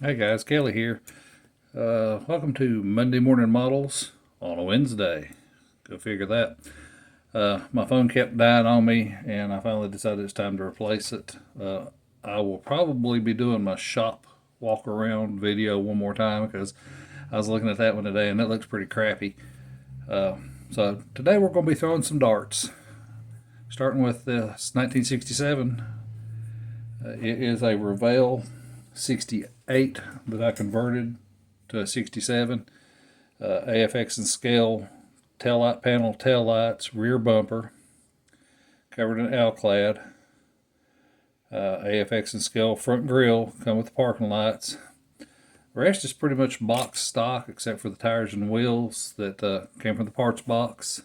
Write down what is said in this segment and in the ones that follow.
Hey guys, Kelly here. Welcome to Monday Morning Models on a Wednesday. Go figure that. My phone kept dying on me, and I finally decided it's time to replace it. I will probably be doing my shop walk around video one more time because I was looking at that one today and it looks pretty crappy. So today we're going to be throwing some darts. Starting with this 1967. It is a Revell 68 that I converted to a 67. AFX and scale tail light panel, tail lights, rear bumper, covered in Alclad. AFX and scale front grille, come with the parking lights. The rest is pretty much box stock except for the tires and wheels that came from the parts box.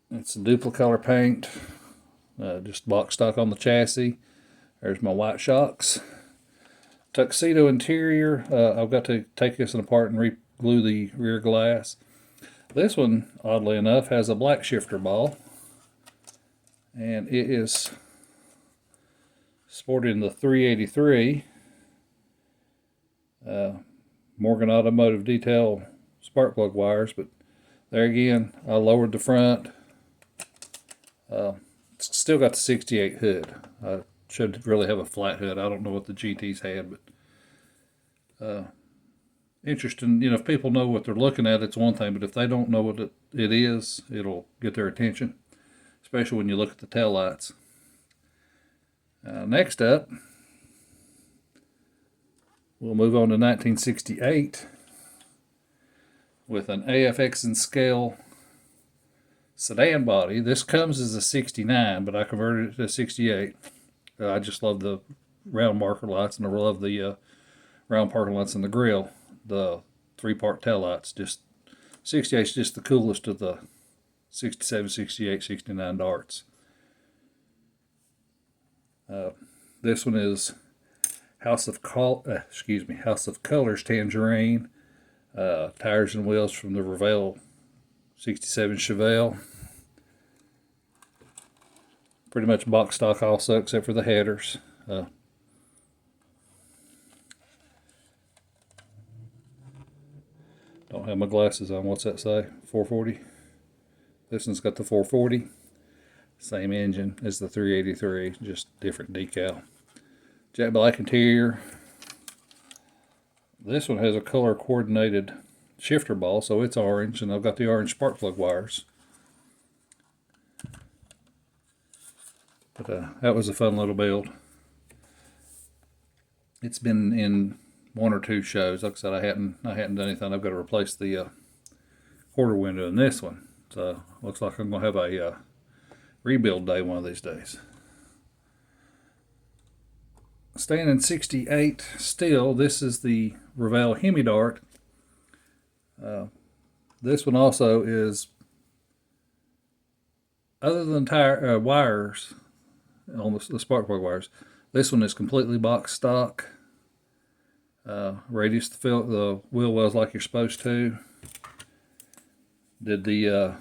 It's a Duplicolor paint, just box stock on the chassis. There's my white shocks. Tuxedo interior. I've got to take this apart and re-glue the rear glass. This one, oddly enough, has a black shifter ball, and it is sporting the 383 Morgan Automotive Detail spark plug wires. But there again, I lowered the front. It's still got the 68 hood. I should really have a flat hood. I don't know what the GTs had, but interesting. If people know what they're looking at, it's one thing, but if they don't know what it is, it'll get their attention, especially when you look at the tail lights. Next up, we'll move on to 1968 with an AFX and scale sedan body. This comes as a 69, but I converted it to a 68. I just love the round marker lights, and I love the round parking lights in the grill. The three-part tail lights. Just 68 is just the coolest of the 67, 68, 69 darts. This one is House of Colors Tangerine. Tires and wheels from the Revell 67 Chevelle. Pretty much box stock also, except for the headers. Don't have my glasses on. What's that say? 440. This one's got the 440. Same engine as the 383, just different decal. Jet black interior. This one has a color coordinated shifter ball, so it's orange, and I've got the orange spark plug wires. But that was a fun little build. It's been in one or two shows. Like I said, I hadn't done anything. I've got to replace the quarter window in this one. So looks like I'm gonna have a rebuild day one of these days. Staying in 68 still, this is the Revell Hemi Dart. This one also is, other than tire wires, almost the spark plug wires, this one is completely box stock. Radius the wheel wells like you're supposed to. Did the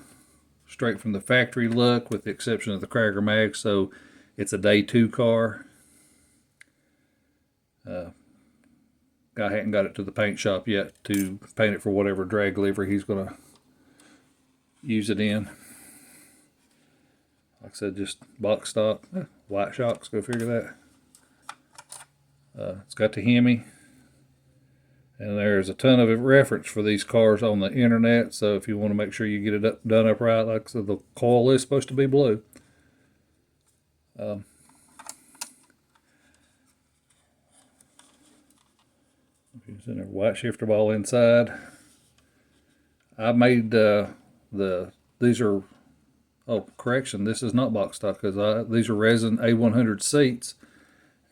straight from the factory look, with the exception of the Cragger mag, so it's a day 2 car. Guy hadn't got it to the paint shop yet to paint it for whatever drag livery he's going to use it in. Like I said, just box stock. White shocks, go figure that. It's got the Hemi. And there's a ton of reference for these cars on the internet, so if you want to make sure you get it done up right, like I said, the coil is supposed to be blue. Using a white shifter ball inside. I made these are, oh correction, this is not box stock, because these are resin A100 seats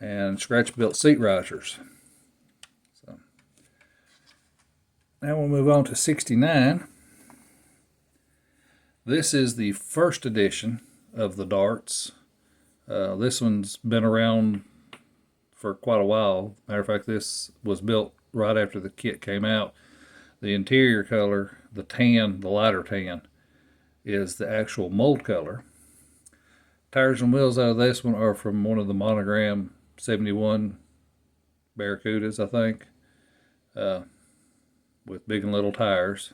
and scratch built seat risers. Now we'll move on to 69. This is the first edition of the darts. This one's been around for quite a while. Matter of fact, this was built right after the kit came out. The interior color, the tan, the lighter tan, is the actual mold color. Tires and wheels out of this one are from one of the Monogram 71 Barracudas, I think, with big and little tires.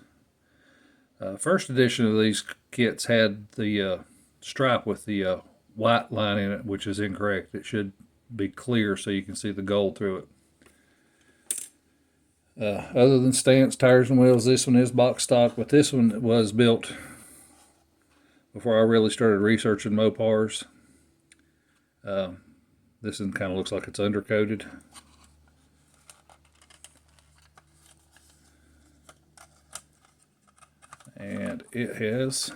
First edition of these kits had the stripe with the white line in it, which is incorrect. It should be clear so you can see the gold through it. Other than stance, tires, and wheels, this one is box stock, but this one was built before I really started researching Mopars. This one kind of looks like it's undercoated. And it has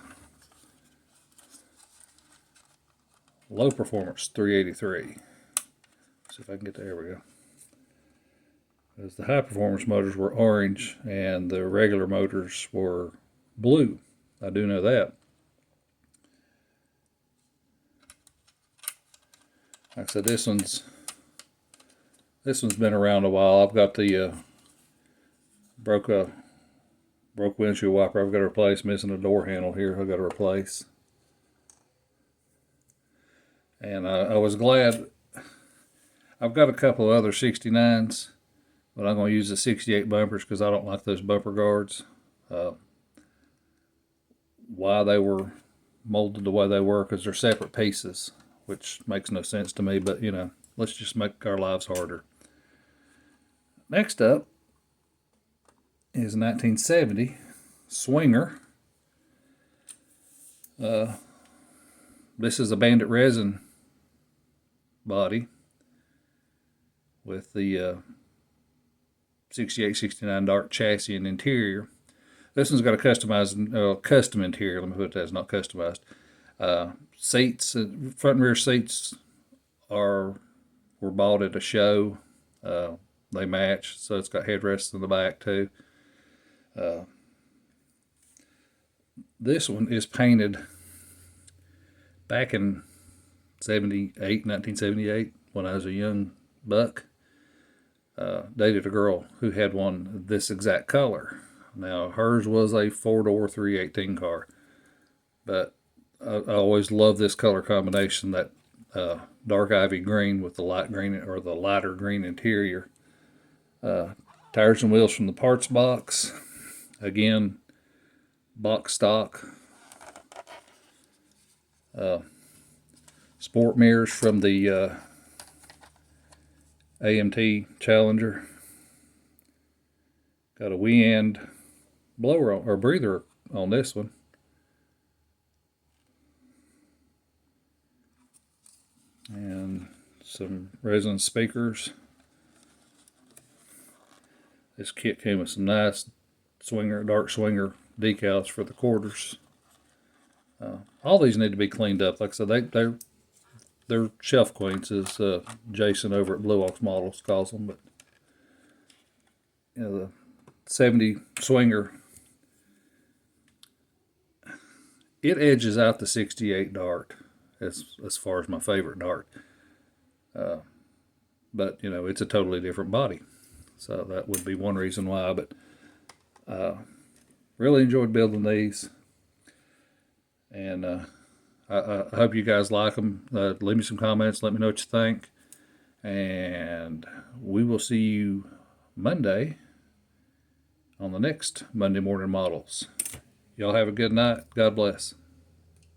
low performance 383. See if I can get there. We go. Because the high performance motors were orange and the regular motors were blue. I do know that. Like I said, this one's been around a while. I've got the broke windshield wiper I've got to replace. Missing a door handle here I've got to replace. And I was glad. I've got a couple of other 69s, but I'm going to use the 68 bumpers because I don't like those bumper guards. Why they were molded the way they were, because they're separate pieces, which makes no sense to me, but you know, let's just make our lives harder. Next up is a 1970 Swinger. This is a Bandit resin body with the 68-69 dark chassis and interior. This one's got a custom interior. Let me put it as not customized. Seats, front and rear seats were bought at a show. They match, so it's got headrests in the back too. This one is painted back in 1978, when I was a young buck. Dated a girl who had one this exact color. Now hers was a 4-door 318 car, but I always loved this color combination, that dark ivy green with the light green or the lighter green interior. Tires and wheels from the parts box. Again, box stock. Sport mirrors from the AMT Challenger. Got a Wee-End blower or breather on this one. And some resin speakers. This kit came with some nice dark swinger decals for the quarters. All these need to be cleaned up. Like I said, they're shelf queens, as Jason over at Blue Ox Models calls them. But you know, the 70 Swinger, it edges out the 68 Dart as far as my favorite Dart. But you know, it's a totally different body, so that would be one reason why. But really enjoyed building these, and I hope you guys like them. Leave me some comments. Let me know what you think. And we will see you Monday on the next Monday Morning Models. Y'all have a good night. God bless.